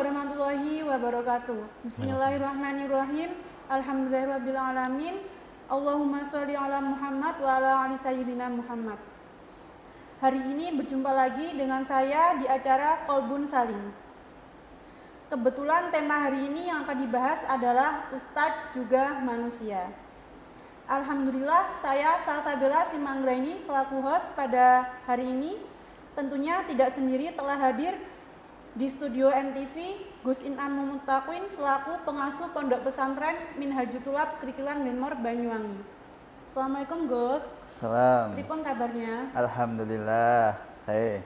warahmatullahi wabarakatuh. Bismillahirrahmanirrahim. Alhamdulillahirrabbilalamin. Allahumma sholli ala Muhammad wa ala ali sayyidina Muhammad. Hari ini berjumpa lagi dengan saya di acara Kolbun Salim. Kebetulan tema hari ini yang akan dibahas adalah Ustadz juga manusia. Alhamdulillah, saya Salsabila Simanggraini selaku host pada hari ini. Tentunya tidak sendiri, telah hadir di studio NTV Gus Inam Mumutakwin selaku pengasuh Pondok Pesantren Minhajutulab Krikilan Lenmor Banyuwangi. Assalamualaikum Gus. Salam. Pripun kabarnya? Alhamdulillah. Saya.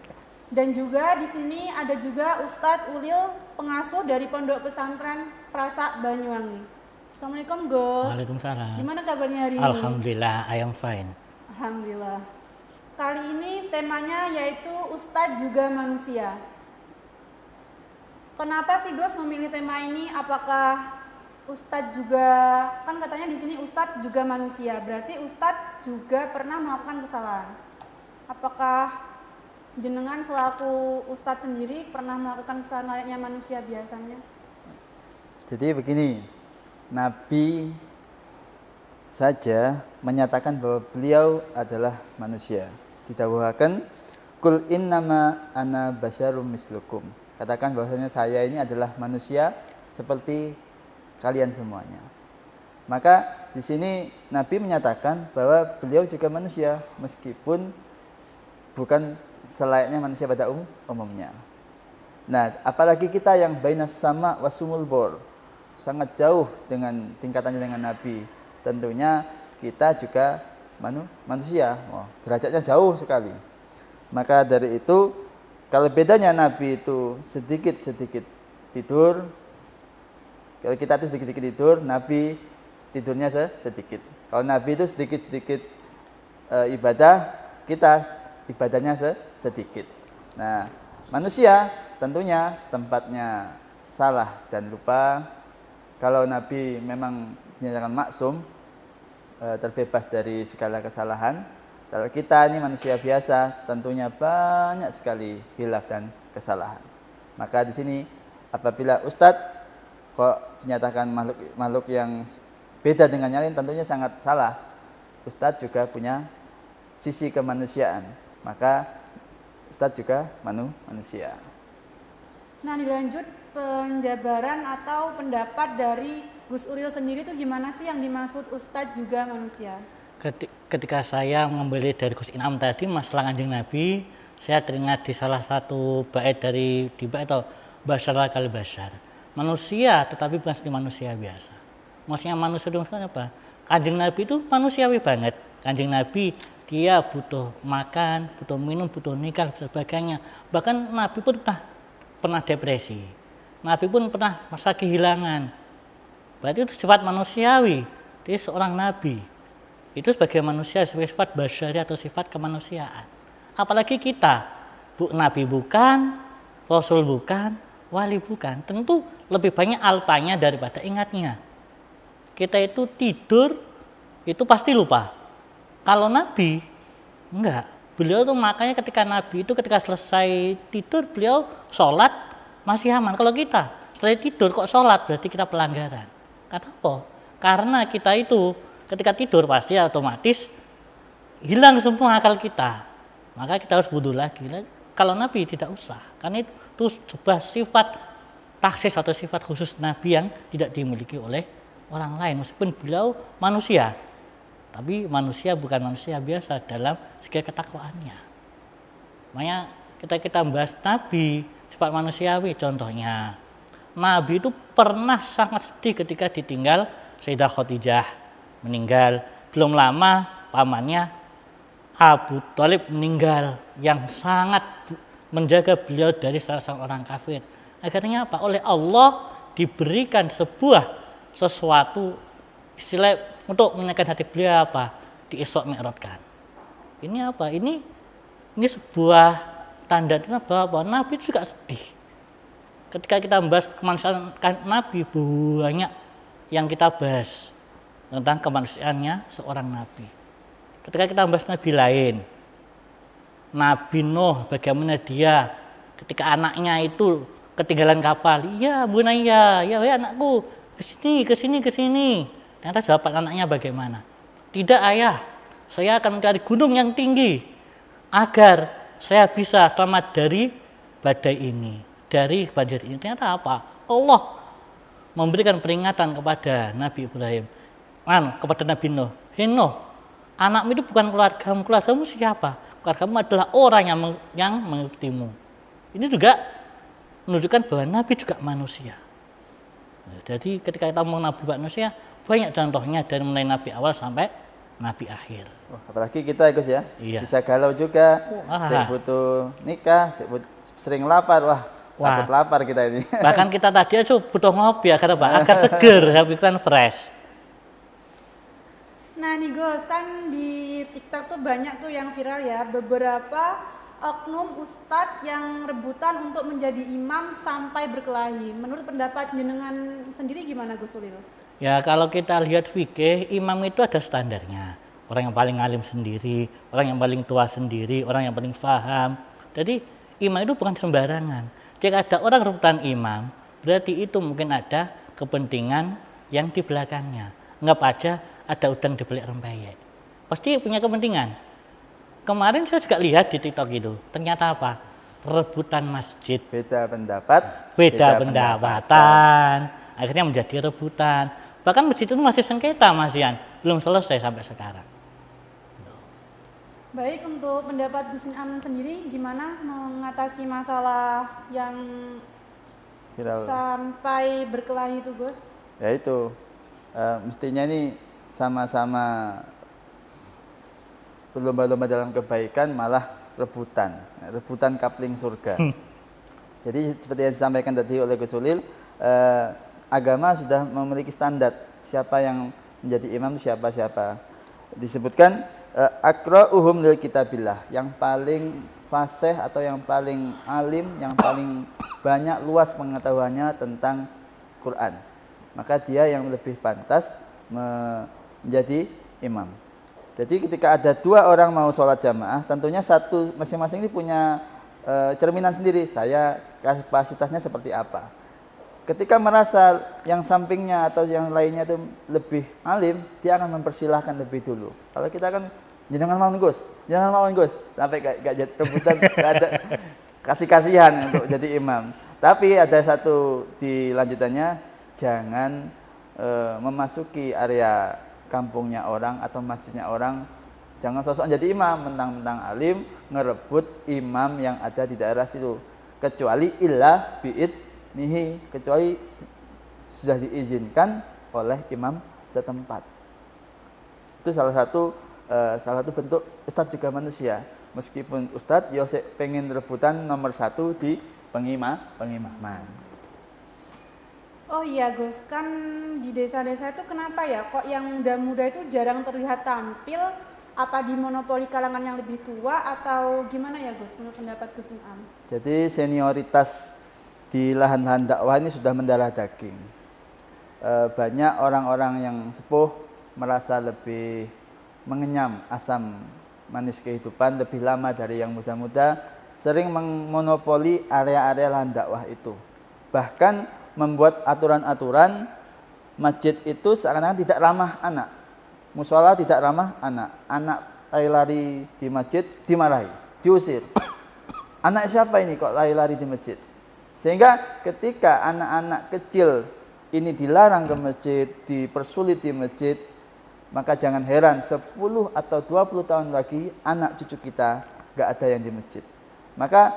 Dan juga di sini ada juga Ustadz Ulil, pengasuh dari Pondok Pesantren Prasak Banyuwangi. Assalamualaikum Gus. Waalaikumsalam. Gimana kabarnya hari ini? Alhamdulillah, I am fine. Alhamdulillah. Kali ini temanya yaitu Ustadz juga manusia. Kenapa sih Gus memilih tema ini? Apakah Ustadz juga, kan katanya di sini Ustadz juga manusia, berarti Ustadz juga pernah melakukan kesalahan. Apakah jenengan selaku Ustadz sendiri pernah melakukan kesalahan layaknya manusia biasanya? Jadi begini, Nabi saja menyatakan bahwa beliau adalah manusia. Didawuhaken, Kul innama ana basyarum mislukum. Katakan bahwasanya saya ini adalah manusia seperti kalian semuanya. Maka di sini Nabi menyatakan bahwa beliau juga manusia meskipun bukan selayaknya manusia pada umumnya. Nah, apalagi kita yang bainas sama wasumul bor, sangat jauh dengan tingkatannya dengan Nabi. Tentunya kita juga manusia, derajatnya jauh sekali. Maka dari itu, kalau bedanya Nabi itu sedikit-sedikit tidur, kalau kita itu sedikit-sedikit tidur, Nabi tidurnya sedikit. Kalau Nabi itu sedikit-sedikit ibadah, kita ibadahnya sedikit. Nah, manusia tentunya tempatnya salah dan lupa. Kalau Nabi memang dinyatakan maksum, terbebas dari segala kesalahan. Kalau kita ini manusia biasa, tentunya banyak sekali hilaf dan kesalahan. Maka di sini apabila Ustadz kok dinyatakan makhluk yang beda dengan yang lain, tentunya sangat salah. Ustadz juga punya sisi kemanusiaan. Maka Ustadz juga manusia. Nah, dilanjut penjabaran atau pendapat dari Gus Uril sendiri itu gimana sih yang dimaksud Ustadz juga manusia? Ketika saya mengambil dari Gus Inam tadi masalah Kanjeng Nabi, saya teringat di salah satu bait dari di bait atau Basar kal Basar. Manusia tetapi bukan seperti manusia biasa. Maksudnya manusia itu apa? Kanjeng Nabi itu manusiawi banget. Kanjeng Nabi dia butuh makan, butuh minum, butuh nikah dan sebagainya. Bahkan Nabi pun pernah depresi. Nabi pun pernah masa kehilangan. Berarti itu sifat manusiawi. Dia seorang nabi. Itu sebagai manusia, sebagai sifat basyari atau sifat kemanusiaan. Apalagi kita, nabi bukan, rasul bukan, wali bukan. Tentu lebih banyak alpanya daripada ingatnya. Kita itu tidur, itu pasti lupa. Kalau nabi, enggak. Beliau tuh makanya ketika nabi itu ketika selesai tidur, beliau sholat masih aman. Kalau kita setelah tidur kok sholat, berarti kita pelanggaran. Kenapa? Karena kita itu ketika tidur pasti otomatis hilang semua akal kita. Maka kita harus wudu lagi. Kalau Nabi tidak usah. Karena itu sebuah sifat taksis atau sifat khusus Nabi yang tidak dimiliki oleh orang lain. Meskipun beliau manusia. Tapi manusia bukan manusia biasa dalam segi ketakwaannya. Makanya kita membahas Nabi, sifat manusiawi contohnya. Nabi itu pernah sangat sedih ketika ditinggal Sayyidah Khadijah meninggal. Belum lama pamannya Abu Thalib meninggal yang sangat menjaga beliau dari salah seorang kafir. Akhirnya apa? Oleh Allah diberikan sesuatu istilah untuk menyenangkan hati beliau apa? Di Isra Mi'rajkan. Ini apa? Ini sebuah tanda bahwa Nabi itu juga sedih. Ketika kita membahas kemanusiaan Nabi, banyak yang kita bahas tentang kemanusiaannya seorang Nabi. Ketika kita membahas Nabi lain, Nabi Nuh, bagaimana dia ketika anaknya itu ketinggalan kapal. Iya, Bunaya, ya weh anakku, ke sini. Ternyata jawaban anaknya bagaimana? Tidak ayah, saya akan mencari gunung yang tinggi agar saya bisa selamat dari badai ini, dari banjir ini. Ternyata apa? Allah memberikan peringatan kepada Nabi Ibrahim, kepada Nabi Nuh. Hei Nuh, anakmu itu bukan keluargamu siapa? Keluargamu adalah orang yang mengikutimu. Ini juga menunjukkan bahwa Nabi juga manusia. Jadi ketika kita mau Nabi manusia, banyak contohnya dari mulai Nabi awal sampai Nabi akhir. Apalagi kita Gus ya, Iya. bisa galau juga, saya butuh nikah, sering lapar, takut lapar kita ini. Bahkan kita tadi aja butuh ngopi agar apa? Agar seger, pikiran fresh. Nah nih Gus, kan di TikTok tuh banyak tuh yang viral ya, beberapa oknum ustadz yang rebutan untuk menjadi imam sampai berkelahi. Menurut pendapat jenengan sendiri gimana Gus Ulil? Ya kalau kita lihat fikih, imam itu ada standarnya. Orang yang paling alim sendiri, orang yang paling tua sendiri, orang yang paling paham. Jadi imam itu bukan sembarangan. Jika ada orang rebutan imam, berarti itu mungkin ada kepentingan yang di belakangnya. Anggap aja ada udang di balik rempeyek. Pasti punya kepentingan. Kemarin saya juga lihat di TikTok itu, ternyata apa? Rebutan masjid. Beda pendapat, Beda pendapatan. Akhirnya menjadi rebutan. Bahkan masjid itu masih sengketa Mas Ian, belum selesai sampai sekarang. Baik, untuk pendapat Gus Inam sendiri gimana mengatasi masalah yang viral. sampai berkelahi itu Gus? Ya itu, mestinya ini sama-sama berlomba-lomba dalam kebaikan, malah rebutan kapling surga. Jadi seperti yang disampaikan tadi oleh Gus Ulil, agama sudah memiliki standar siapa yang menjadi imam, siapa. Disebutkan aqra'uhum lil kitabillah, yang paling fasih atau yang paling alim, yang paling banyak luas pengetahuannya tentang Quran, maka dia yang lebih pantas menjadi imam. Jadi ketika ada dua orang mau sholat jamaah, tentunya satu masing-masing ini punya cerminan sendiri, saya kapasitasnya seperti apa. Ketika merasa yang sampingnya atau yang lainnya itu lebih alim, dia akan mempersilahkan lebih dulu. Kalau kita kan jangan lawan Gus, sampai gak jadi rebutan, gak ada kasihan untuk jadi imam. Tapi ada satu di lanjutannya, jangan memasuki area kampungnya orang atau masjidnya orang, jangan sosok jadi imam, mentang-mentang alim ngerebut imam yang ada di daerah situ, kecuali illa bi'idnihi, kecuali sudah diizinkan oleh imam setempat. Itu salah satu bentuk ustadz juga manusia. Meskipun ustadz Yosek pengen rebutan nomor 1 di pengimaman. Oh iya Gus, kan di desa-desa itu kenapa ya kok yang muda-muda itu jarang terlihat tampil? Apa dimonopoli kalangan yang lebih tua atau gimana ya Gus menurut pendapat Gus Inam? Jadi senioritas di lahan-lahan dakwah ini sudah mendarah daging. Banyak orang-orang yang sepuh merasa lebih mengenyam asam manis kehidupan lebih lama dari yang muda-muda, sering memonopoli area-area lahan dakwah itu. Bahkan membuat aturan-aturan masjid itu seakan-akan tidak ramah anak, musola tidak ramah anak lari-lari di masjid dimarahi, diusir. Anak siapa ini kok lari-lari di masjid? Sehingga ketika anak-anak kecil ini dilarang ke masjid, dipersulit di masjid, maka jangan heran 10 atau 20 tahun lagi anak cucu kita gak ada yang di masjid. Maka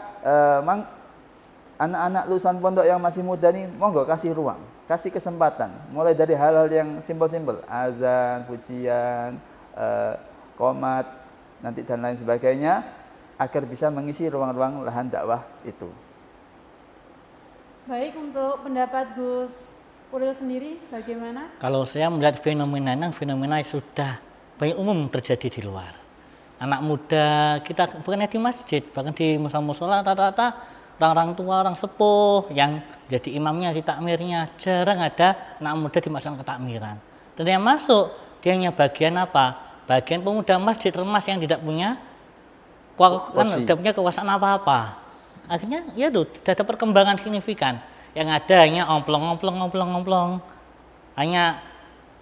anak-anak lulusan pondok yang masih muda nih, monggo kasih ruang, kasih kesempatan, mulai dari hal-hal yang simpel-simpel, azan, pujian, qomat, nanti dan lain sebagainya, agar bisa mengisi ruang-ruang lahan dakwah itu. Baik, untuk pendapat Gus Ulil sendiri bagaimana? Kalau saya melihat fenomena yang sudah banyak umum terjadi di luar. Anak muda kita bukannya di masjid, bahkan di musola rata-rata orang-orang tua, orang sepuh yang jadi imamnya di takmirnya, jarang ada anak muda dimasukkan ke takmiran. Dan yang masuk, dia hanya bagian apa? Bagian pemuda masjid remas yang tidak punya kekuasaan apa-apa. Akhirnya ya tuh tidak ada perkembangan signifikan. Yang ada hanya omplong. Hanya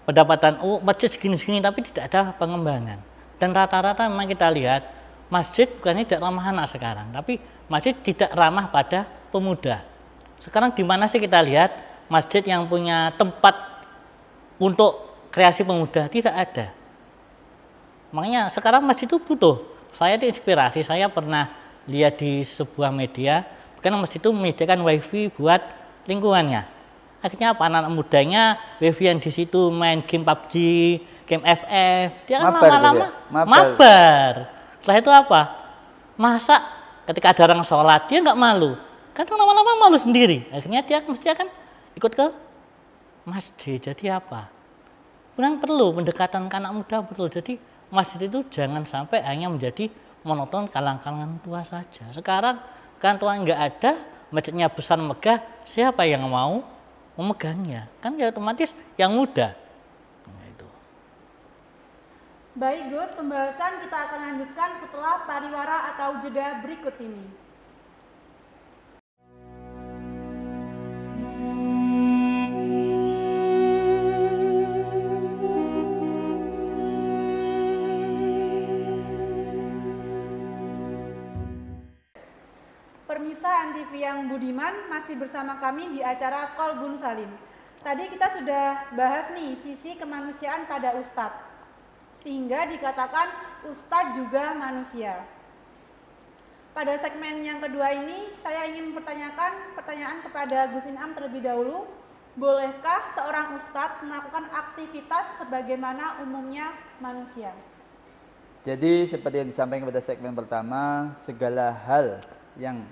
pendapatan masjid segini tapi tidak ada pengembangan. Dan rata-rata memang kita lihat masjid bukannya tidak ramah anak sekarang, tapi masjid tidak ramah pada pemuda. Sekarang di mana sih kita lihat masjid yang punya tempat untuk kreasi pemuda? Tidak ada. Makanya sekarang masjid itu butuh. Saya diinspirasi, saya pernah lihat di sebuah media, karena masjid itu menyediakan wifi buat lingkungannya. Akhirnya apa, anak mudanya wifi yang di situ main game PUBG, game FF, dia kan lama-lama mabar. Setelah itu apa? Masa ketika ada orang sholat dia nggak malu? Kan lama-lama malu sendiri. Akhirnya dia mesti akan ikut ke masjid. Jadi apa? Memang perlu pendekatan ke anak muda, perlu. Jadi masjid itu jangan sampai hanya menjadi monoton kalangan tua saja. Sekarang kan tua nggak ada, masjidnya besar megah, siapa yang mau memegangnya? Kan ya otomatis yang muda. Baik Gus, pembahasan kita akan lanjutkan setelah pariwara atau jeda berikut ini. Permisa NTV yang budiman, masih bersama kami di acara Qalbun Salim. Tadi kita sudah bahas nih sisi kemanusiaan pada Ustadz, sehingga dikatakan Ustadz juga manusia. Pada segmen yang kedua ini, saya ingin mempertanyakan pertanyaan kepada Gus Inam terlebih dahulu. Bolehkah seorang Ustadz melakukan aktivitas sebagaimana umumnya manusia? Jadi seperti yang disampaikan pada segmen pertama, segala hal yang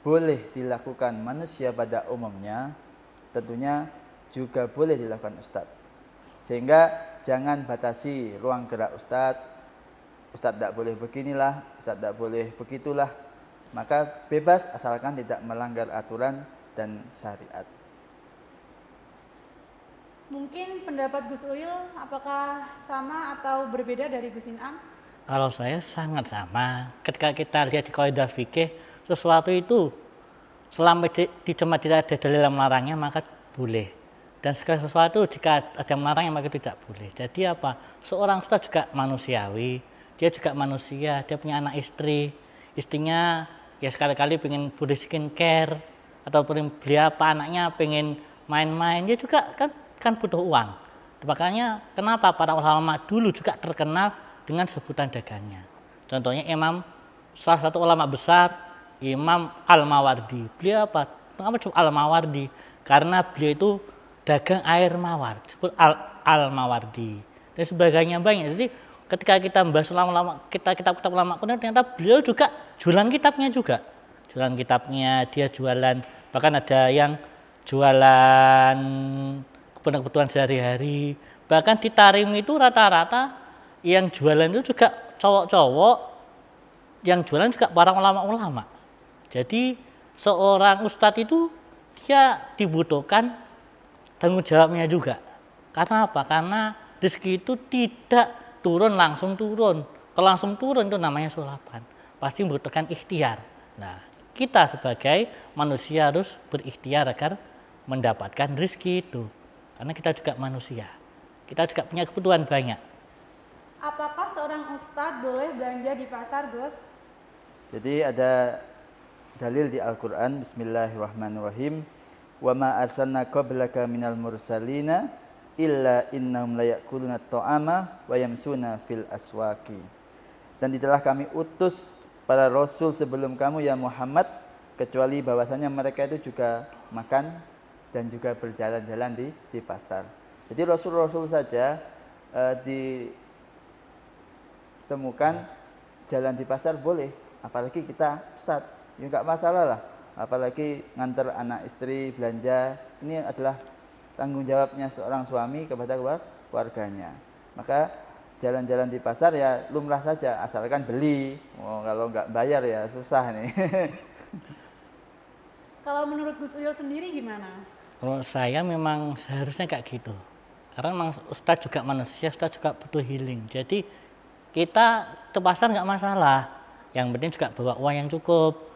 boleh dilakukan manusia pada umumnya tentunya juga boleh dilakukan Ustadz. Sehingga jangan batasi ruang gerak Ustadz tidak boleh beginilah, Ustadz tidak boleh begitulah. Maka bebas asalkan tidak melanggar aturan dan syariat. Mungkin pendapat Gus Ulil apakah sama atau berbeda dari Gus Inam? Kalau saya sangat sama. Ketika kita lihat di kaidah fikih, sesuatu itu selama tidak ada dalil yang melarangnya maka boleh. Dan segala sesuatu jika ada yang melarangnya maka tidak boleh. Jadi apa? Seorang ustaz juga manusiawi, dia juga manusia, dia punya anak istri, istrinya ya sekali-kali pengen body skincare atau beli apa, anaknya pengen main-main, dia juga kan butuh uang. Makanya kenapa para ulama dulu juga terkenal dengan sebutan dagangnya. Contohnya salah satu ulama besar, Imam Al-Mawardi. Beliau apa? Kenapa cuma Al-Mawardi? Karena beliau itu dagang air mawar, disebut Al-Mawardi dan sebagainya banyak. Jadi ketika kita membahas ulama-ulama, kitab-kitab ulama kuno, ternyata beliau juga jualan kitabnya juga. Jualan kitabnya, dia jualan, bahkan ada yang jualan kebutuhan sehari-hari. Bahkan di Tarim itu rata-rata yang jualan itu juga cowok-cowok, yang jualan juga para ulama-ulama. Jadi seorang ustadz itu dia dibutuhkan tanggung jawabnya juga. Karena apa? Karena rezeki itu tidak langsung turun. Kalau langsung turun itu namanya sulapan. Pasti membutuhkan ikhtiar. Nah, kita sebagai manusia harus berikhtiar agar mendapatkan rezeki itu. Karena kita juga manusia. Kita juga punya kebutuhan banyak. Apakah seorang ustadz boleh belanja di pasar, Gus? Jadi ada dalil di Al-Quran, Bismillahirrahmanirrahim. Wa ma arsalna qablaka minal mursalina illa innahum layakuluna ta'ama wa yamsuna fil aswaqi. Dan tidaklah kami utus para rasul sebelum kamu ya Muhammad kecuali bahwasanya mereka itu juga makan dan juga berjalan-jalan di pasar. Jadi rasul-rasul saja ditemukan jalan di pasar boleh, apalagi kita ustaz, ya enggak masalah lah. Apalagi nganter anak istri belanja, ini adalah tanggung jawabnya seorang suami kepada keluarganya. Maka jalan-jalan di pasar ya lumrah saja, asalkan beli. Kalau nggak bayar ya susah nih. Kalau menurut Gus Ulil sendiri gimana? Kalau saya memang seharusnya kayak gitu. Karena memang ustadz juga manusia, ustadz juga butuh healing. Jadi kita ke pasar nggak masalah. Yang penting juga bawa uang yang cukup.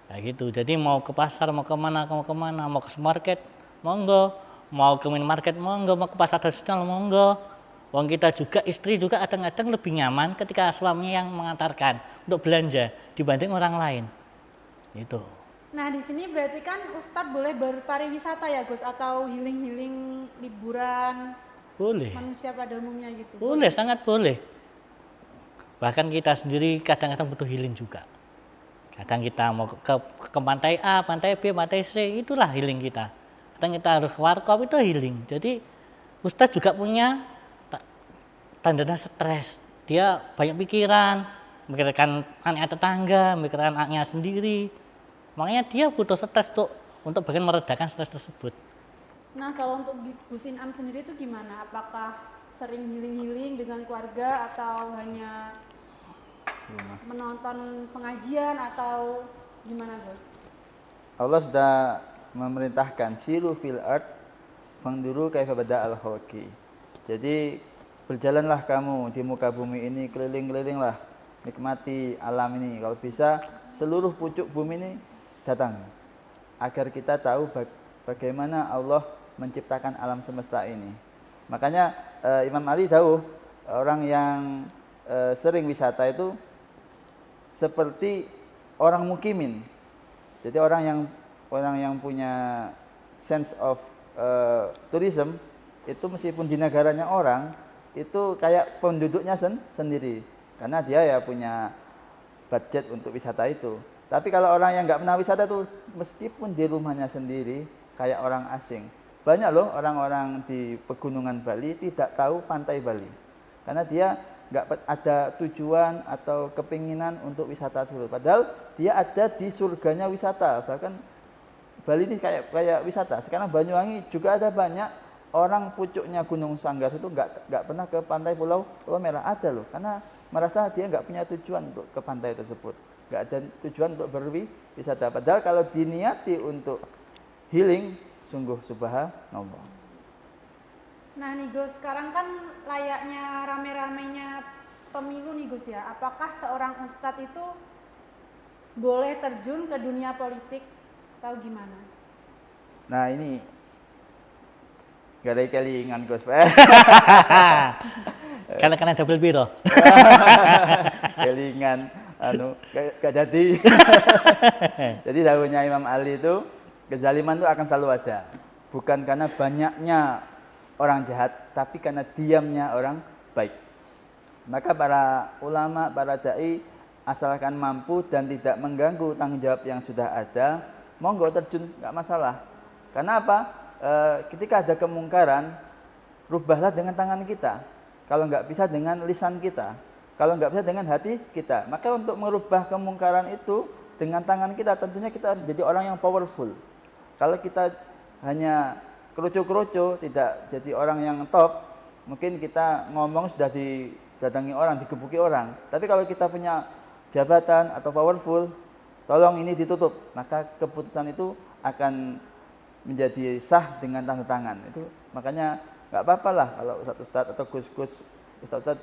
Kayak gitu. Jadi mau ke pasar, mau kemana, mau ke supermarket, monggo. Mau ke minimarket, monggo. Mau ke pasar tradisional, monggo. Wong kita juga, istri juga kadang-kadang lebih nyaman ketika suaminya yang mengantarkan untuk belanja dibanding orang lain. Itu. Nah di sini berarti kan Ustadz boleh berpariwisata ya Gus, atau healing-healing liburan Boleh. manusia pada umumnya gitu? Boleh, sangat boleh. Bahkan kita sendiri kadang-kadang butuh healing juga. Kadang kita mau ke pantai A, pantai B, pantai C, itulah healing kita. Kadang kita harus ke warkop, itu healing. Jadi Ustadz juga punya tanda stres. Dia banyak pikiran, memikirkan anaknya tetangga, memikirkan anaknya sendiri. Makanya dia butuh stres untuk bagian meredakan stres tersebut. Nah kalau untuk Gus Inam sendiri itu gimana? Apakah sering healing-healing dengan keluarga atau hanya menonton pengajian atau gimana Gus? Allah sudah memerintahkan siru fil ard fangduru kaifa bada al khalqi. Jadi berjalanlah kamu di muka bumi ini, keliling-kelilinglah, nikmati alam ini. Kalau bisa seluruh pucuk bumi ini datang agar kita tahu bagaimana Allah menciptakan alam semesta ini. Makanya Imam Ali tahu orang yang sering wisata itu seperti orang mukimin. Jadi orang yang punya sense of tourism itu meskipun di negaranya orang itu kayak penduduknya sendiri karena dia ya punya budget untuk wisata itu. Tapi kalau orang yang nggak pernah wisata itu meskipun di rumahnya sendiri kayak orang asing. Banyak loh orang-orang di pegunungan Bali tidak tahu pantai Bali karena dia nggak ada tujuan atau kepinginan untuk wisata tersebut. Padahal dia ada di surganya wisata. Bahkan Bali ini kayak wisata. Sekarang Banyuwangi juga ada banyak orang pucuknya Gunung Sanggar itu nggak pernah ke pantai Pulau Merah, ada loh. Karena merasa dia nggak punya tujuan untuk ke pantai tersebut, nggak ada tujuan untuk berwisata. Padahal kalau diniati untuk healing, sungguh subhanallah. Nah nih Gus, sekarang kan layaknya rame-ramenya pemilu nih Gus ya. Apakah seorang ustadz itu boleh terjun ke dunia politik atau gimana? Nah ini gak ada kelingan Gus. Karena double biro. Kelingan, gak jadi. Jadi dahulunya Imam Ali itu kezaliman itu akan selalu ada. Bukan karena banyaknya orang jahat, tapi karena diamnya orang baik. Maka para ulama, para dai asalkan mampu dan tidak mengganggu tanggung jawab yang sudah ada, monggo terjun, nggak masalah. Karena apa? Ketika ada kemungkaran, rubahlah dengan tangan kita. Kalau nggak bisa dengan lisan kita, kalau nggak bisa dengan hati kita. Maka untuk merubah kemungkaran itu dengan tangan kita, tentunya kita harus jadi orang yang powerful. Kalau kita hanya kerucu-kerucu, tidak jadi orang yang top, mungkin kita ngomong sudah didatangi orang, digebuki orang. Tapi kalau kita punya jabatan atau powerful, tolong ini ditutup, maka keputusan itu akan menjadi sah dengan tanda tangan. Itu makanya nggak apa-apa lah kalau ustadz atau gus-gus, ustadz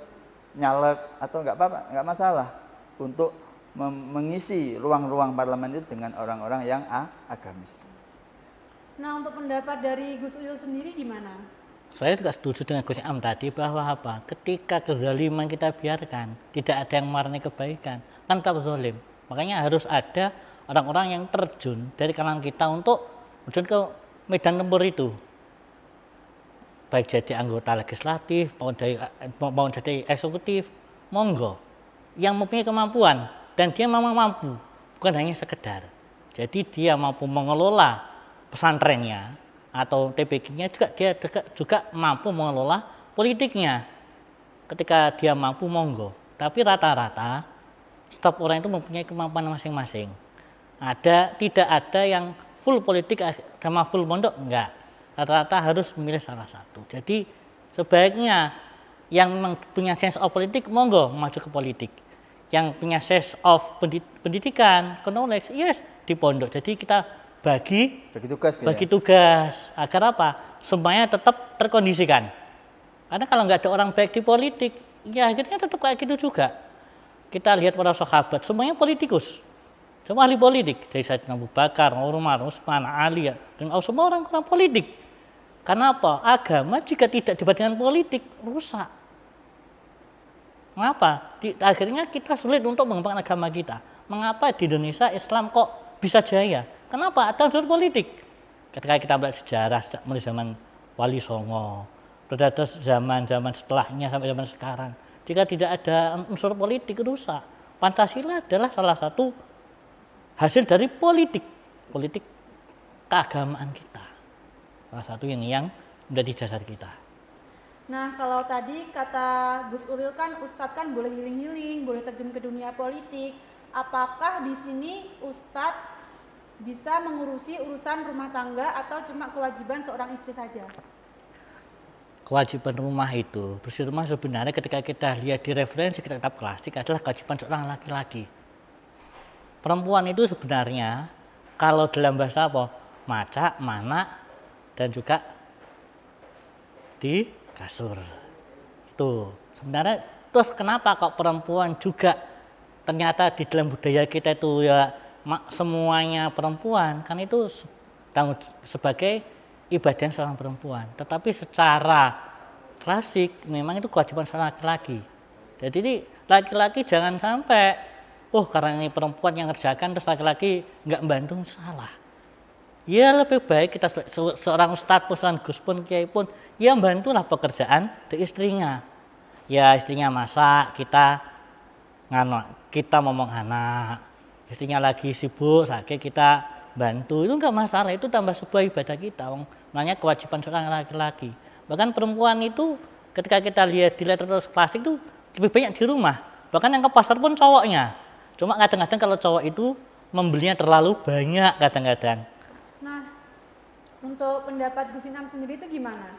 nyalek atau nggak apa-apa, nggak masalah untuk mengisi ruang-ruang parlemen itu dengan orang-orang yang agamis. Nah untuk pendapat dari Gus Uil sendiri gimana? Saya juga setuju dengan Gus Am tadi bahwa apa? Ketika kezaliman kita biarkan, tidak ada yang mewarnai kebaikan, kan tetap zalim. Makanya harus ada orang-orang yang terjun dari kalangan kita untuk terjun ke medan tempur itu. Baik jadi anggota legislatif, maupun jadi eksekutif, monggo. Yang mempunyai kemampuan dan dia memang mampu, bukan hanya sekedar. Jadi dia mampu mengelola pesantrennya atau TPG-nya juga mampu mengelola politiknya. Ketika dia mampu, monggo. Tapi rata-rata setiap orang itu mempunyai kemampuan masing-masing. Tidak ada yang full politik sama full mondok, enggak. Rata-rata harus memilih salah satu. Jadi sebaiknya yang punya sense of politik, monggo maju ke politik. Yang punya sense of pendidikan, knowledge, yes di pondok. Jadi kita bagi tugas agar apa? Semuanya tetap terkondisikan. Karena kalau nggak ada orang baik di politik, ya akhirnya tetap kayak gitu juga. Kita lihat para sahabat, semuanya politikus. Semua ahli politik, dari Sayyidina Abu Bakar, Umar, Utsman, Ali, dan semua orang politik. Karena apa? Agama jika tidak dibandingkan politik, rusak. Mengapa? Akhirnya kita sulit untuk mengembangkan agama kita. Mengapa di Indonesia Islam kok bisa jaya? Kenapa? Ada unsur politik. Ketika kita belajar sejarah mulai zaman Wali Songo, terus zaman-zaman setelahnya sampai zaman sekarang, jika tidak ada unsur politik, rusak. Pancasila adalah salah satu hasil dari politik keagamaan kita. Salah satu yang menjadi dasar kita. Nah, kalau tadi kata Gus Uril kan Ustadz kan boleh healing-healing, boleh terjun ke dunia politik. Apakah di sini Ustadz bisa mengurusi urusan rumah tangga atau cuma kewajiban seorang istri saja? Kewajiban rumah itu, bersih rumah sebenarnya ketika kita lihat di referensi kitab klasik adalah kewajiban seorang laki-laki. Perempuan itu sebenarnya kalau dalam bahasa apa? Maca, mana, dan juga di kasur. Itu sebenarnya. Terus kenapa kok perempuan juga ternyata di dalam budaya kita itu ya semuanya perempuan, kan itu sebagai ibadah seorang perempuan. Tetapi secara klasik memang itu kewajiban seorang laki-laki. Jadi ini laki-laki jangan sampai karena ini perempuan yang ngerjakan terus laki-laki nggak membantu, salah. Ya lebih baik kita seorang ustadz pun, seorang gus pun, kiai pun, ya bantulah pekerjaan dari istrinya. Ya istrinya masak, kita ngomong anak, istrinya lagi sibuk, sakit kita bantu, itu nggak masalah, itu tambah sebuah ibadah kita. Makanya kewajiban seorang laki-laki. Bahkan perempuan itu ketika kita lihat di literatur klasik itu lebih banyak di rumah. Bahkan yang ke pasar pun cowoknya. Cuma kadang-kadang kalau cowok itu membelinya terlalu banyak kadang-kadang. Nah, untuk pendapat Gus Inam sendiri itu gimana?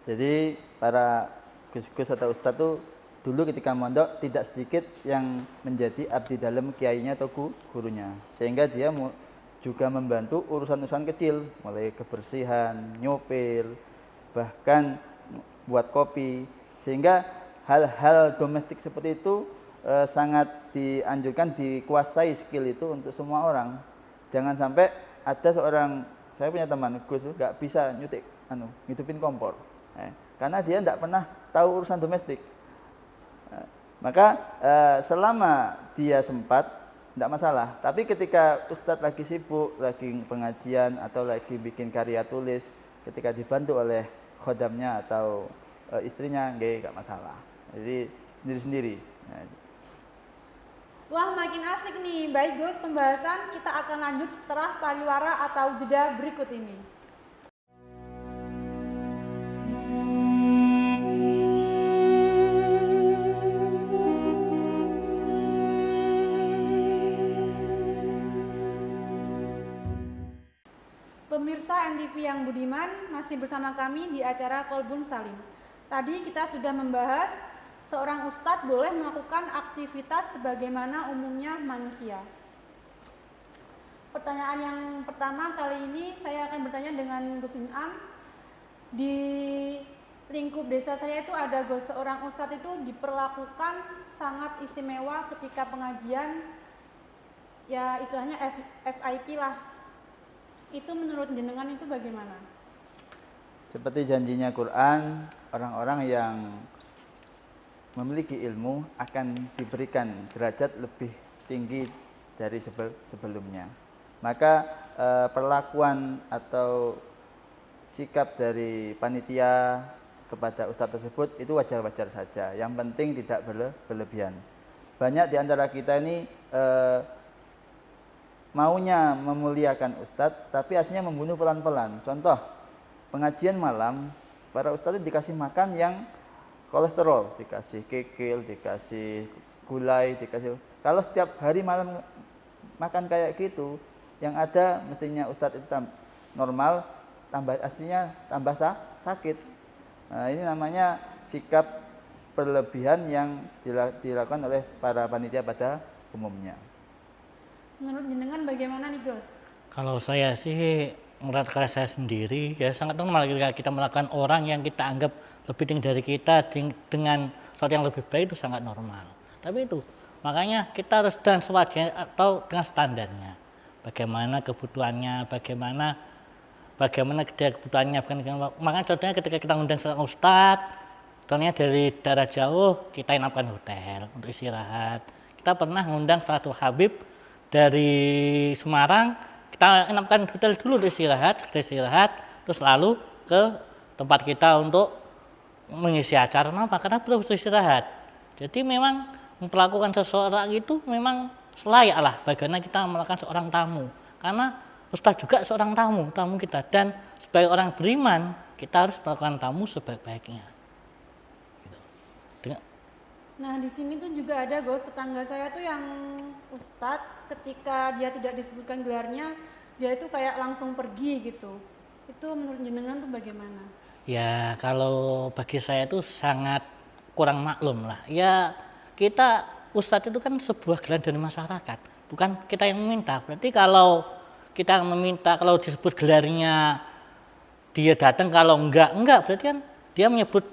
Jadi para gus-gus atau ustadz tuh dulu ketika mondok tidak sedikit yang menjadi abdi dalam kiainya atau gurunya. Sehingga dia juga membantu urusan-urusan kecil, mulai kebersihan, nyopir, bahkan buat kopi. Sehingga hal-hal domestik seperti itu sangat dianjurkan dikuasai skill itu untuk semua orang. Jangan sampai ada seorang, saya punya teman Gus nggak bisa ngidupin kompor, karena dia nggak pernah tahu urusan domestik. Maka selama dia sempat nggak masalah. Tapi ketika Ustadz lagi sibuk, lagi pengajian atau lagi bikin karya tulis, ketika dibantu oleh khodamnya atau istrinya, nggak masalah. Jadi sendiri-sendiri. Wah, makin asik nih. Baik Gus, pembahasan kita akan lanjut setelah pariwara atau jeda berikut ini. Pemirsa NTV yang budiman, masih bersama kami di acara Kolbun Salim. Tadi kita sudah membahas seorang ustadz boleh melakukan aktivitas sebagaimana umumnya manusia. Pertanyaan yang pertama kali ini saya akan bertanya dengan Gus Inam. Di lingkup desa saya itu ada seorang ustadz itu diperlakukan sangat istimewa ketika pengajian, ya istilahnya FIP lah. Itu menurut jenengan itu bagaimana? Seperti janjinya Quran, orang-orang yang memiliki ilmu akan diberikan derajat lebih tinggi dari sebelumnya. Maka perlakuan atau sikap dari panitia kepada ustadz tersebut itu wajar-wajar saja. Yang penting tidak berlebihan. Banyak di antara kita ini maunya memuliakan ustadz, tapi aslinya membunuh pelan-pelan. Contoh, pengajian malam, para ustadz dikasih makan yang kolesterol, dikasih kikil, dikasih gulai, dikasih. Kalau setiap hari malam makan kayak gitu, yang ada mestinya ustadz itu normal, aslinya tambah sakit. Nah, ini namanya sikap berlebihan yang dilakukan oleh para panitia pada umumnya. Menurut jenengan bagaimana nih Gus? Kalau saya sih, menurut saya sendiri ya sangat normal ketika kita melakukan orang yang kita anggap lebih tinggi dari kita dengan sesuatu yang lebih baik, itu sangat normal. Tapi itu Makanya kita harus dengan sewajarnya atau dengan standarnya. Bagaimana kebutuhannya, bagaimana kebutuhannya. Makanya contohnya ketika kita undang seorang ustadz, contohnya dari daerah jauh, kita inapkan hotel untuk istirahat. Kita pernah mengundang satu Habib dari Semarang, kita inapkan hotel dulu untuk istirahat, terus lalu ke tempat kita untuk mengisi acara. Kenapa? Karena perlu istirahat. Jadi memang memperlakukan seseorang itu memang selayak lah bagaimana kita melakukan seorang tamu. Karena ustadz juga seorang tamu kita. Dan sebagai orang beriman, kita harus melakukan tamu sebaik-baiknya. Nah di sini tuh juga ada tetangga saya tuh yang ustadz, ketika dia tidak disebutkan gelarnya, dia itu kayak langsung pergi gitu. Itu menurut jenengan tuh bagaimana? Ya kalau bagi saya itu sangat kurang maklum lah. Ya kita ustadz itu kan sebuah gelar dari masyarakat, bukan kita yang meminta. Berarti kalau kita meminta, kalau disebut gelarnya dia datang, kalau enggak berarti kan dia menyebut,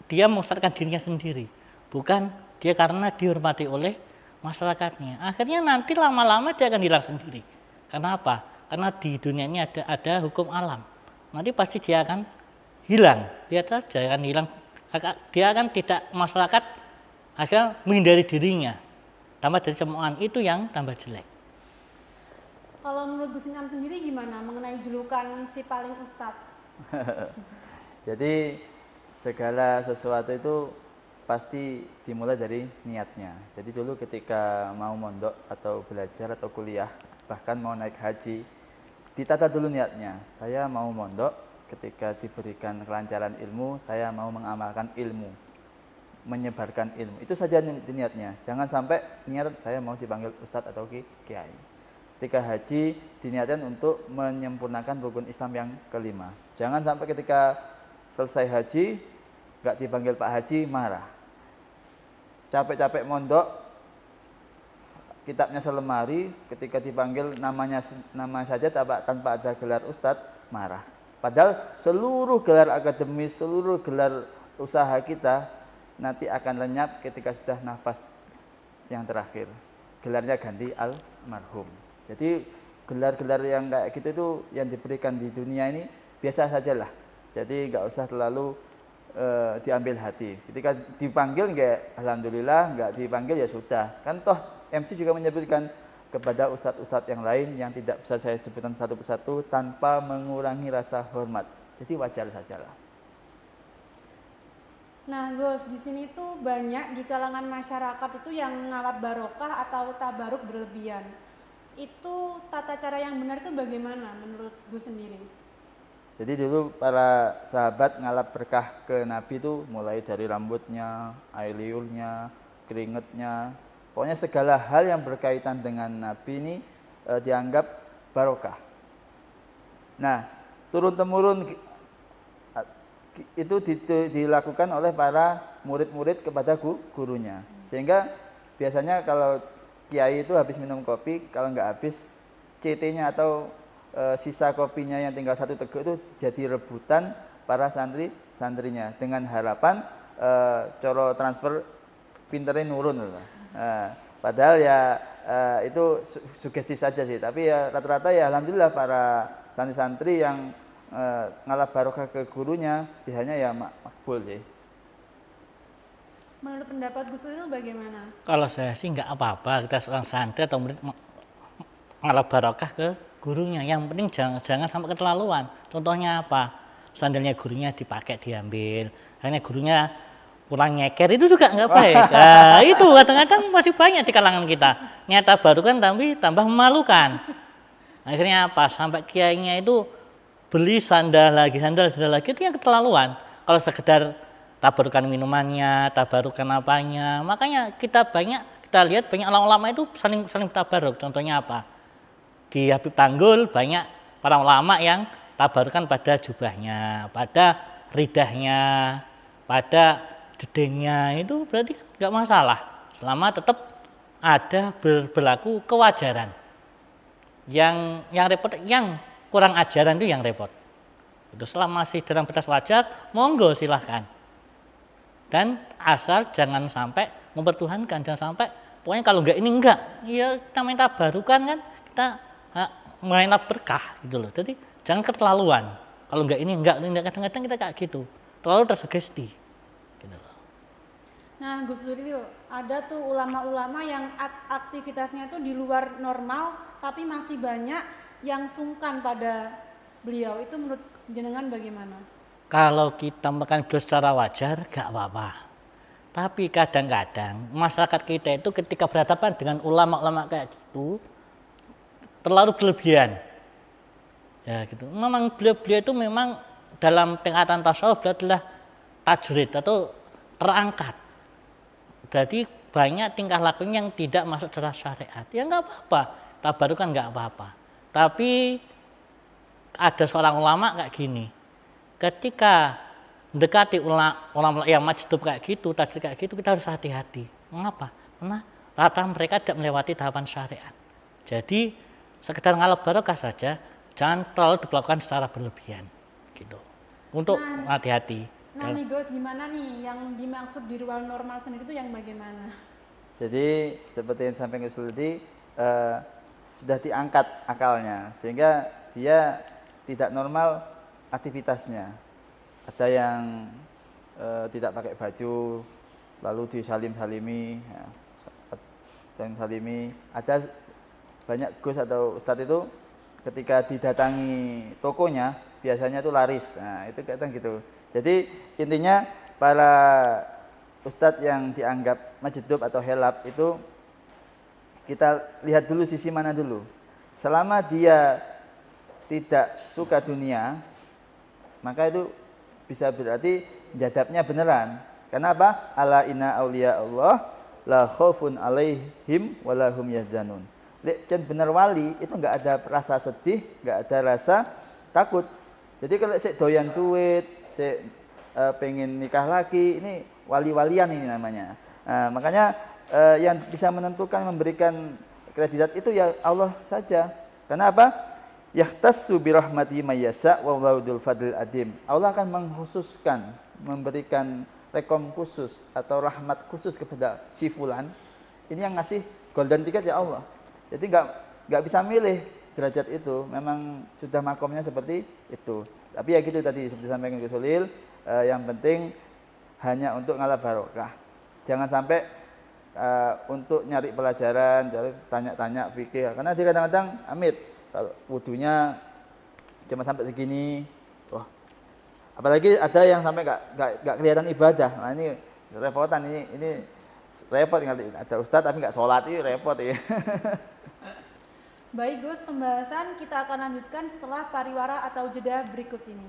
dia mengustatkan dirinya sendiri, bukan dia karena dihormati oleh masyarakatnya. Akhirnya nanti lama-lama dia akan hilang sendiri. Karena apa? Karena di dunia ini ada hukum alam. Nanti pasti dia akan hilang. Dia saja akan hilang. Dia akan tidak, masyarakat akhirnya menghindari dirinya. Tambah dari cemoohan itu yang tambah jelek. Kalau menurut Gus Inam sendiri gimana mengenai julukan si paling ustadz? Jadi segala sesuatu itu pasti dimulai dari niatnya. Jadi dulu ketika mau mondok atau belajar atau kuliah, bahkan mau naik haji, ditata dulu niatnya. Saya mau mondok, ketika diberikan kelancaran ilmu, saya mau mengamalkan ilmu, menyebarkan ilmu. Itu saja niatnya. Jangan sampai niat saya mau dipanggil ustadz atau kiai. Ketika haji, diniatkan untuk menyempurnakan rukun Islam yang kelima. Jangan sampai ketika selesai haji, nggak dipanggil Pak Haji, marah. Capek-capek mondok, kitabnya selemari, ketika dipanggil nama saja tanpa ada gelar ustadz, marah. Padahal seluruh gelar akademis, seluruh gelar usaha kita nanti akan lenyap ketika sudah nafas yang terakhir. Gelarnya ganti almarhum. Jadi gelar-gelar yang kayak gitu itu yang diberikan di dunia ini biasa sajalah. Jadi nggak usah terlalu diambil hati. Ketika dipanggil nggak, alhamdulillah. Nggak dipanggil ya sudah. Kan toh MC juga menyebutkan kepada ustadz-ustadz yang lain yang tidak bisa saya sebutkan satu persatu tanpa mengurangi rasa hormat. Jadi wajar sajalah. Nah Gus, di sini tuh banyak di kalangan masyarakat itu yang ngalap barokah atau tabaruk berlebihan. Itu tata cara yang benar itu bagaimana menurut Gus sendiri? Jadi dulu para sahabat ngalap berkah ke Nabi itu mulai dari rambutnya, air liurnya, keringetnya, pokoknya segala hal yang berkaitan dengan Nabi ini dianggap barokah. Nah, turun-temurun itu dilakukan oleh para murid-murid kepada gurunya. Sehingga biasanya kalau kiai itu habis minum kopi, kalau nggak habis CT-nya atau sisa kopinya yang tinggal satu teguk itu jadi rebutan para santrinya dengan harapan coro transfer pinternya nurun. Padahal ya itu sugesti saja sih, tapi ya rata-rata ya alhamdulillah para santri-santri yang ngalap barokah ke gurunya biasanya ya makbul sih. Menurut pendapat Gus itu bagaimana? Kalau saya sih nggak apa-apa kita seorang santri atau murid ngalap barokah ke gurunya. Yang penting jangan sampai keterlaluan. Contohnya apa? Sandalnya gurunya dipakai diambil, akhirnya gurunya kurang nyeker, itu juga nggak baik. Nah, itu kadang-kadang masih banyak di kalangan kita. Nyata baru kan tapi tambah memalukan. Akhirnya apa? Sampai kiainya itu beli sandal lagi itu yang keterlaluan. Kalau sekedar tabarukan minumannya, tabarukan apanya, makanya kita lihat banyak ulama itu saling tabaruk. Contohnya apa? Di Habib Tanggul banyak para ulama yang tabarukan pada jubahnya, pada ridahnya, pada jedengnya, itu berarti nggak masalah selama tetap ada berlaku kewajaran. Yang repot, yang kurang ajaran itu yang repot. Itu selama masih dalam batas wajar, monggo silahkan. Dan asal jangan sampai mempertuhankan, jangan sampai pokoknya kalau enggak ini enggak, ya kita minta barukan kan, kita minta berkah gitu loh. Jadi jangan keterlaluan, kalau enggak ini enggak, kadang-kadang kita kayak gitu, terlalu tersugesti gitu loh. Nah, Gus Duril, ada tuh ulama-ulama yang aktivitasnya tuh di luar normal, tapi masih banyak yang sungkan pada beliau. Itu menurut jenengan bagaimana? Kalau kita makan beliau secara wajar, gak apa-apa. Tapi kadang-kadang masyarakat kita itu ketika berhadapan dengan ulama-ulama kayak gitu, terlalu berlebihan. Ya gitu. Memang beliau-beliau itu memang dalam tingkatan tasawuf beliau adalah tajrid atau terangkat. Jadi banyak tingkah lakunya yang tidak masuk dalam syariat. Ya nggak apa-apa, tabarukan nggak apa-apa. Tapi ada seorang ulama kayak gini. Ketika mendekati ulama yang majdub kayak gitu, tajrid kayak gitu, kita harus hati-hati. Mengapa? Karena rata mereka tidak melewati tahapan syariat. Jadi sekedar ngalap barokah saja, jangan terlalu dilakukan secara berlebihan. Gitu. Untuk hati-hati. Nah nih Gus, gimana nih yang dimaksud di ruang normal sendiri itu yang bagaimana? Jadi seperti yang sampai Gus tadi sudah diangkat akalnya sehingga dia tidak normal aktivitasnya. Ada yang tidak pakai baju lalu disalim-salimi, ya, salim-salimi. Ada banyak Gus atau Ustadz itu ketika didatangi tokonya biasanya itu laris. Nah, itu kadang gitu. Jadi intinya para ustadz yang dianggap majdub atau helap itu kita lihat dulu sisi mana dulu. Selama dia tidak suka dunia, maka itu bisa berarti jadabnya beneran. Karena apa? Ala inna auliya Allah la khaufun alaihim walahum yahzanun. Dan benar wali itu enggak ada rasa sedih, enggak ada rasa takut. Jadi kalau saya doyan duit, saya pengen nikah lagi, ini wali-walian ini namanya. Makanya yang bisa menentukan memberikan kreditat itu ya Allah saja. Karena apa? Yahtassu bi rahmatihi may yasha wa dzul fadlil adim. Allah akan mengkhususkan, memberikan rekom khusus atau rahmat khusus kepada si fulan. Ini yang ngasih golden ticket ya Allah. Jadi enggak bisa milih derajat itu, memang sudah makomnya seperti itu. Tapi ya gitu tadi seperti sampaikan Gus Solil, yang penting hanya untuk ngalap barokah. Jangan sampai untuk nyari pelajaran, tanya-tanya fikih. Karena dia kadang-kadang amit, kalau wudunya cuma sampai segini, wah. Apalagi ada yang sampai nggak kelihatan ibadah. Nah ini repotan, ini repot ngerti. Ada ustadz tapi nggak sholat, ini repot ya. Baik Gus, pembahasan kita akan lanjutkan setelah pariwara atau jeda berikut ini.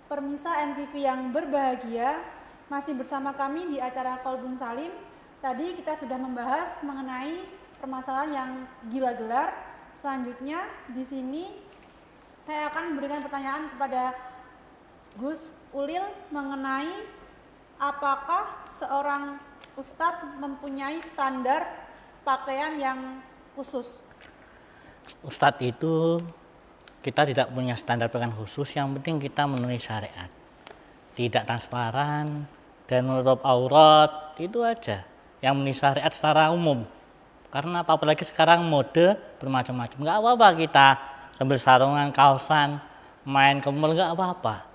Permisa MTV yang berbahagia, masih bersama kami di acara Qalbun Salim. Tadi kita sudah membahas mengenai permasalahan yang gila gelar. Selanjutnya di sini saya akan memberikan pertanyaan kepada Gus Ulil mengenai apakah seorang ustadz mempunyai standar pakaian yang khusus. Ustadz itu kita tidak punya standar pakaian khusus, yang penting kita memenuhi syariat. Tidak transparan dan menutup aurat, itu aja yang memenuhi syariat secara umum. Karena apalagi sekarang mode bermacam-macam, nggak apa-apa kita sambil sarungan, kaosan, main ke mall, nggak apa-apa.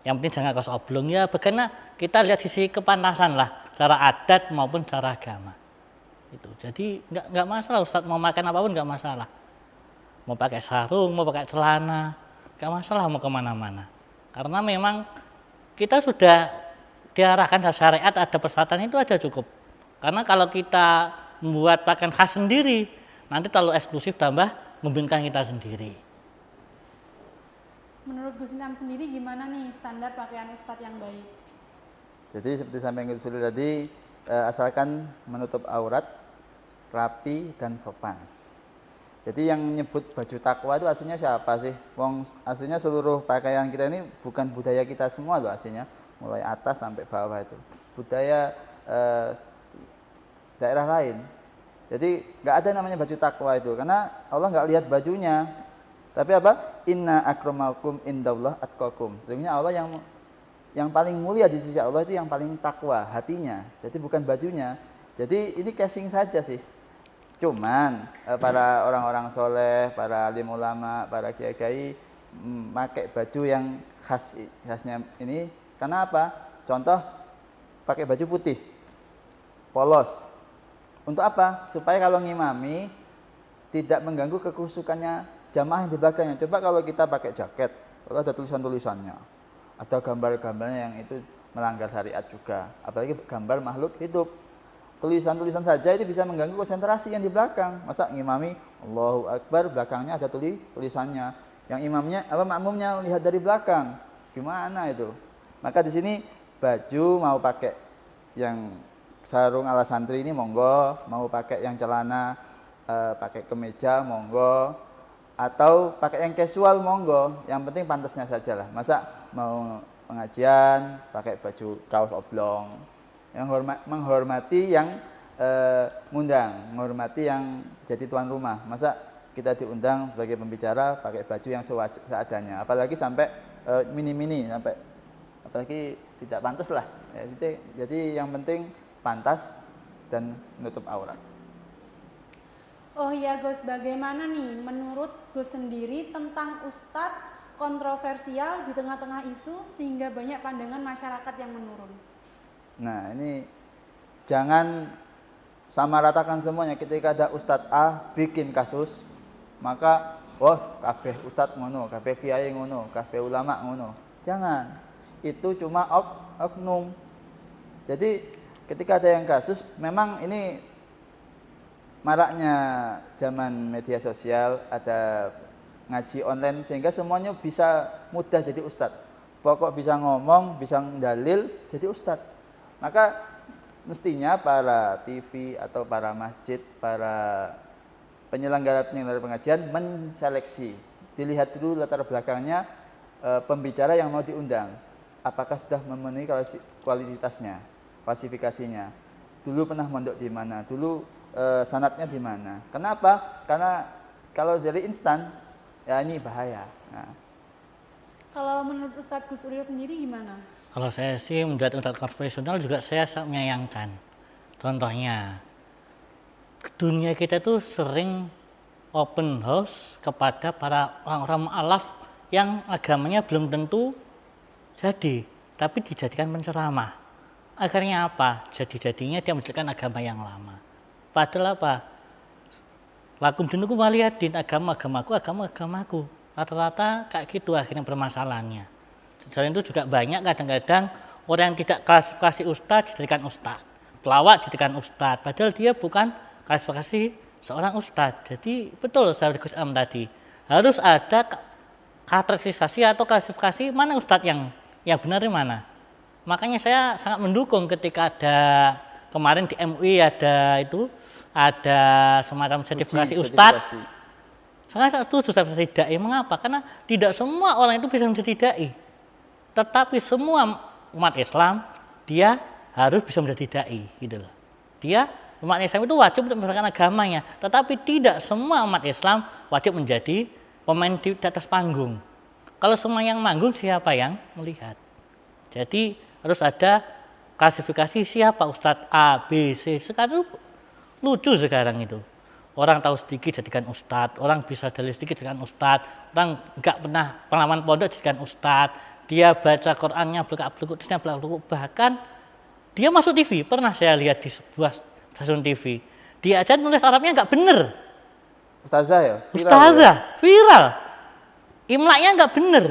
Yang penting jangan kaos oblong ya, bagaimana kita lihat sisi kepantasan lah, secara adat maupun secara agama. Itu jadi nggak masalah Ustadz mau makan apapun nggak masalah. Mau pakai sarung, mau pakai celana, nggak masalah mau kemana-mana. Karena memang kita sudah diarahkan syariat, ada persyaratan itu aja cukup. Karena kalau kita membuat pakaian khas sendiri, nanti terlalu eksklusif tambah membingungkan kita sendiri. Menurut Gus Inam sendiri gimana nih standar pakaian ustadz yang baik? Jadi seperti sampai Gus Solil tadi, asalkan menutup aurat, rapi dan sopan. Jadi yang nyebut baju takwa itu aslinya siapa sih? Wong aslinya seluruh pakaian kita ini bukan budaya kita semua loh aslinya, mulai atas sampai bawah itu. Budaya daerah lain. Jadi nggak ada namanya baju takwa itu, karena Allah nggak lihat bajunya. Tapi apa? Inna akramakum indallah atqakum. Sesungguhnya Allah yang paling mulia di sisi Allah itu yang paling takwa, hatinya. Jadi bukan bajunya. Jadi ini casing saja sih. Cuman para orang-orang soleh, para alim ulama, para kiai-kiai pakai baju yang khasnya ini karena apa? Contoh pakai baju putih, polos. Untuk apa? Supaya kalau ngimami tidak mengganggu kekhusukannya jamaah yang di belakangnya. Coba kalau kita pakai jaket, kalau ada tulisan-tulisannya, ada gambar-gambarnya yang itu melanggar syariat juga. Apalagi gambar makhluk hidup. Tulisan-tulisan saja itu bisa mengganggu konsentrasi yang di belakang. Masa ngimami Allahu Akbar, belakangnya ada tulisannya. Yang imamnya makmumnya lihat dari belakang. Gimana itu? Maka di sini baju mau pakai yang sarung ala santri ini monggo, mau pakai yang celana pakai kemeja monggo, atau pakai yang casual monggo, yang penting pantasnya saja lah. Masa mau pengajian pakai baju kaos oblong, yang menghormati yang ngundang, menghormati yang jadi tuan rumah. Masa kita diundang sebagai pembicara pakai baju yang seadanya, apalagi sampai mini-mini, sampai apalagi tidak pantas lah. Jadi yang penting pantas dan menutup aurat. Oh iya Gus, bagaimana nih menurut Gus sendiri tentang ustadz kontroversial di tengah-tengah isu sehingga banyak pandangan masyarakat yang menurun? Nah ini jangan sama ratakan semuanya. Ketika ada ustadz A bikin kasus, maka kabeh ustadz ngono, kabeh kiai ngono, kabeh ulama ngono. Jangan, itu cuma oknum. Jadi ketika ada yang kasus, memang ini maraknya zaman media sosial, ada ngaji online sehingga semuanya bisa mudah jadi ustadz. Pokok bisa ngomong, bisa dalil, jadi ustadz. Maka mestinya para TV atau para masjid, para penyelenggara pengajian menseleksi. Dilihat dulu latar belakangnya pembicara yang mau diundang. Apakah sudah memenuhi kualitasnya, klasifikasinya. Dulu pernah mondok di mana, dulu sanadnya di mana. Kenapa? Karena kalau dari instan, ya ini bahaya. Nah. Kalau menurut Ustadz Gus Uril sendiri gimana? Kalau saya sih melihat ustadz konvensional juga saya sangat menyayangkan. Contohnya, dunia kita tuh sering open house kepada para orang-orang mu'alaf yang agamanya belum tentu jadi, tapi dijadikan penceramah. Akhirnya apa? Jadi-jadinya dia menjadikan agama yang lama. Padahal apa? Lakum dinukum waliyadin, agamaku. Rata-rata kayak gitu akhirnya permasalahannya. Selain itu juga banyak kadang-kadang orang yang tidak klasifikasi ustadz dijadikan ustadz, pelawak dijadikan ustadz, padahal dia bukan klasifikasi seorang ustadz. Jadi betul seperti Gus Am tadi, harus ada kategorisasi atau klasifikasi mana ustadz yang benar di mana. Makanya saya sangat mendukung ketika ada kemarin di MUI ada semacam sertifikasi ustadz. Sangat setuju sertifikasi dai. Mengapa? Karena tidak semua orang itu bisa menjadi dai. Tetapi semua umat Islam dia harus bisa menjadi dai, gitu loh. Umat Islam itu wajib untuk menjalankan agamanya, tetapi tidak semua umat Islam wajib menjadi pemain di atas panggung. Kalau semua yang manggung, siapa yang melihat? Jadi harus ada klasifikasi siapa Ustadz A, B, C. Sekarang lucu sekarang itu. Orang tahu sedikit jadikan Ustadz, orang bisa dalil sedikit jadikan Ustadz, orang enggak pernah pengalaman pondok jadikan Ustadz, dia baca Qur'annya belak-beluk, bahkan dia masuk TV. Pernah saya lihat di sebuah stasiun TV, dia aja nulis Arabnya enggak bener. Ustazah ya? Viral. Imlaknya enggak bener.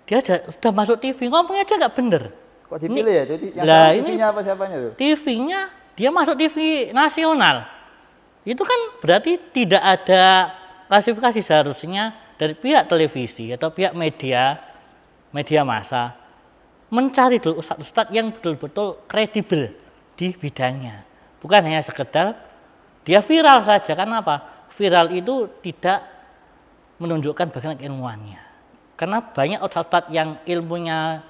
Dia sudah masuk TV, ngomongnya aja enggak bener. Kok dipilih ya? Jadi yang TV-nya apa siapanya tuh? TV-nya dia masuk TV nasional. Itu kan berarti tidak ada klasifikasi seharusnya dari pihak televisi atau pihak media massa mencari dulu ustadz-ustadz yang betul-betul kredibel di bidangnya. Bukan hanya sekedar dia viral saja. Karena apa? Viral itu tidak menunjukkan bagaimana ilmuannya. Karena banyak ustadz yang ilmunya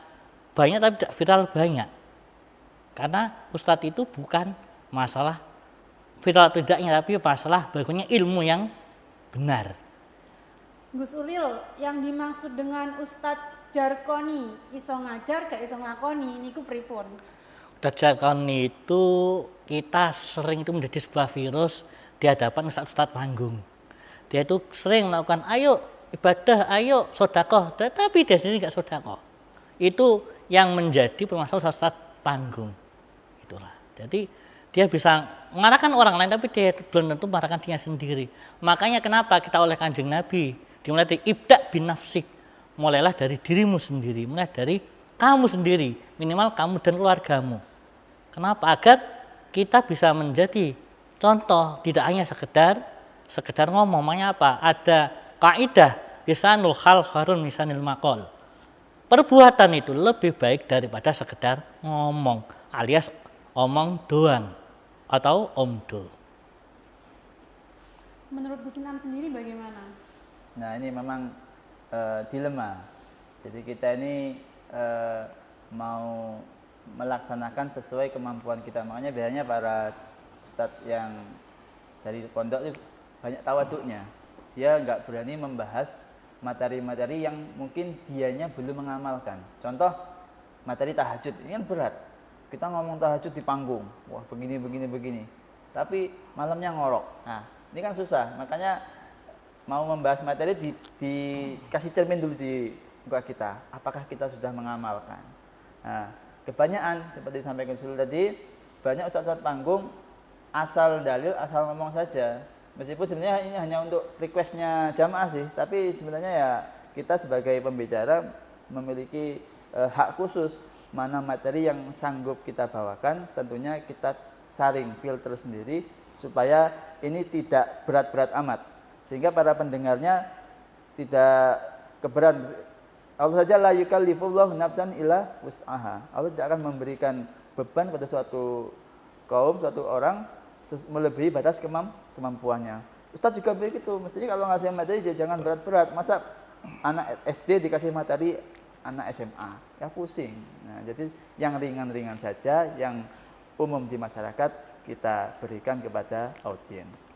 banyak tapi tidak viral banyak. Karena ustadz itu bukan masalah viral atau tidaknya, tapi masalah bagusnya ilmu yang benar. Gus Ulil, yang dimaksud dengan Ustadz Jarkoni iso ngajar gak iso nglakoni niku pripun? Ustadz Jarkoni itu kita sering itu menjadi sebuah virus di hadapan ustadz-ustadz panggung. Dia itu sering melakukan ayo ibadah, ayo sodakoh, tetapi dia sendiri nggak sodakoh. Itu yang menjadi permasalahan ustadz panggung. Itulah. Jadi dia bisa mengarahkan orang lain, tapi dia belum tentu mengarahkan dirinya sendiri. Makanya kenapa kita oleh Kanjeng Nabi dimulai dari ibda bin nafsik, mulailah dari dirimu sendiri, mulai dari kamu sendiri, minimal kamu dan keluargamu. Kenapa? Agar kita bisa menjadi contoh, tidak hanya sekedar ngomong. Makanya apa? Ada kaidah lisanul hal khairun lisanil maqal. Perbuatan itu lebih baik daripada sekedar ngomong, alias omong doang atau omdo. Menurut Gus Inam sendiri bagaimana? Nah, ini memang dilema. Jadi kita ini mau melaksanakan sesuai kemampuan kita. Makanya biasanya para ustadz yang dari pondok itu banyak tawaduknya. Dia nggak berani membahas materi-materi yang mungkin dianya belum mengamalkan. Contoh materi tahajud, ini kan berat. Kita ngomong tahajud di panggung, wah begini. Tapi malamnya ngorok. Nah, ini kan susah. Makanya mau membahas materi dikasih cermin dulu di muka kita. Apakah kita sudah mengamalkan? Nah, kebanyakan seperti disampaikan dulu tadi, banyak ustadz panggung asal dalil, asal ngomong saja. Meskipun sebenarnya ini hanya untuk requestnya jamaah sih, tapi sebenarnya ya kita sebagai pembicara memiliki hak khusus mana materi yang sanggup kita bawakan. Tentunya kita saring filter sendiri supaya ini tidak berat-berat amat, sehingga para pendengarnya tidak keberat. Allah saja la yukallifullahu nafsan illa wus'aha. Allah tidak akan memberikan beban pada suatu kaum, suatu orang melebihi batas kemampuannya. Ustadz juga begitu, mestinya kalau ngasih materi jangan berat-berat. Masa anak SD dikasih materi anak SMA, ya pusing. Nah, jadi yang ringan-ringan saja, yang umum di masyarakat kita berikan kepada audiens.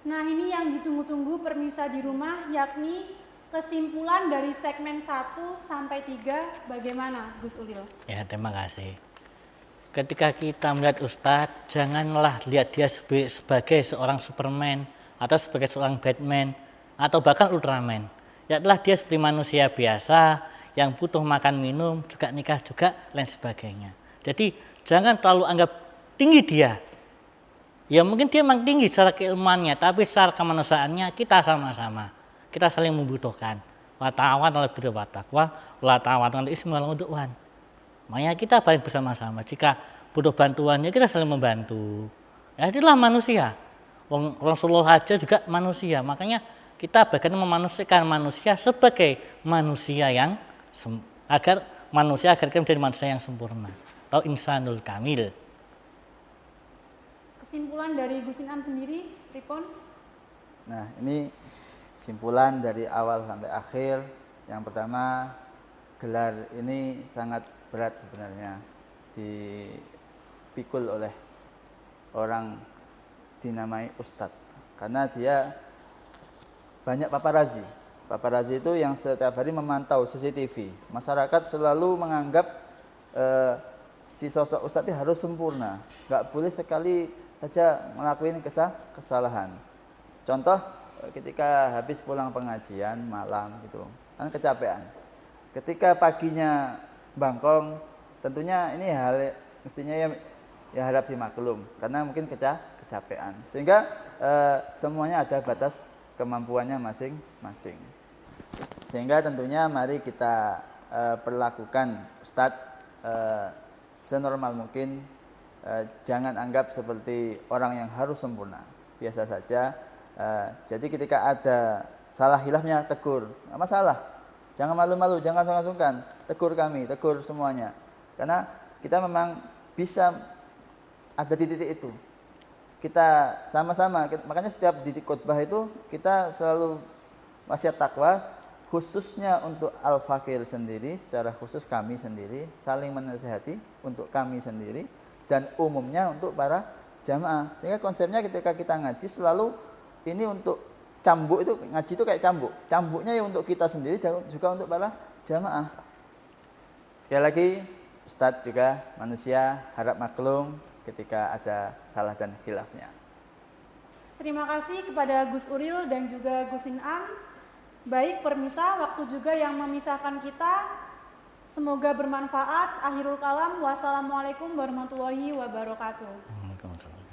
Nah, ini yang ditunggu-tunggu pemirsa di rumah, yakni kesimpulan dari segmen 1 sampai 3 bagaimana Gus Ulil? Ya, terima kasih. Ketika kita melihat Ustadz, janganlah lihat dia sebagai seorang Superman atau sebagai seorang Batman atau bahkan Ultraman. Lihatlah dia seperti manusia biasa yang butuh makan minum, juga nikah juga lain sebagainya. Jadi jangan terlalu anggap tinggi dia. Ya mungkin dia memang tinggi secara keilmuannya, tapi secara kemanusiaannya kita sama-sama. Kita saling membutuhkan. Wa ta'awanu 'alal birri wat taqwa, wa la ta'awanu 'alal itsmi wal 'udwan. Makanya kita paling bersama-sama. Jika butuh bantuannya kita saling membantu. Ya itulah manusia. Rasulullah aja juga manusia. Makanya kita bagaimana memanusiakan manusia sebagai manusia yang agar kita menjadi manusia yang sempurna. Atau insanul kamil. Kesimpulan dari Gus Inam sendiri, Ripon? Nah, ini kesimpulan dari awal sampai akhir. Yang pertama, gelar ini sangat berat sebenarnya dipikul oleh orang dinamai ustadz, karena dia banyak paparazi. Paparazi itu yang setiap hari memantau CCTV. Masyarakat selalu menganggap si sosok ustadz itu harus sempurna, nggak boleh sekali saja ngelakuin kesalahan. Contoh ketika habis pulang pengajian malam gitu kan kecapean. Ketika paginya bangkong, tentunya ini hal mestinya ya harap dimaklum karena mungkin kecapean. Sehingga semuanya ada batas kemampuannya masing-masing. Sehingga tentunya mari kita perlakukan Ustadz senormal mungkin. Jangan anggap seperti orang yang harus sempurna, biasa saja. Jadi ketika ada salah hilafnya tegur, nggak masalah. Jangan malu-malu, jangan sungkan-sungkan. Tegur kami, tegur semuanya. Karena kita memang bisa ada di titik itu. Kita sama-sama, makanya setiap di khotbah itu kita selalu wasiat takwa, khususnya untuk al-fakir sendiri, secara khusus kami sendiri, saling menasihati untuk kami sendiri. dan umumnya untuk para jamaah. Sehingga konsepnya ketika kita ngaji selalu ini untuk cambuk itu, ngaji itu kayak cambuk. Cambuknya ya untuk kita sendiri juga untuk para jamaah. Sekali lagi, Ustadz juga manusia, harap maklum ketika ada salah dan khilafnya. Terima kasih kepada Gus Uril dan juga Gus Inam. Baik permisa, waktu juga yang memisahkan kita. Semoga bermanfaat. Akhirul kalam. Wassalamualaikum warahmatullahi wabarakatuh. Waalaikumsalam.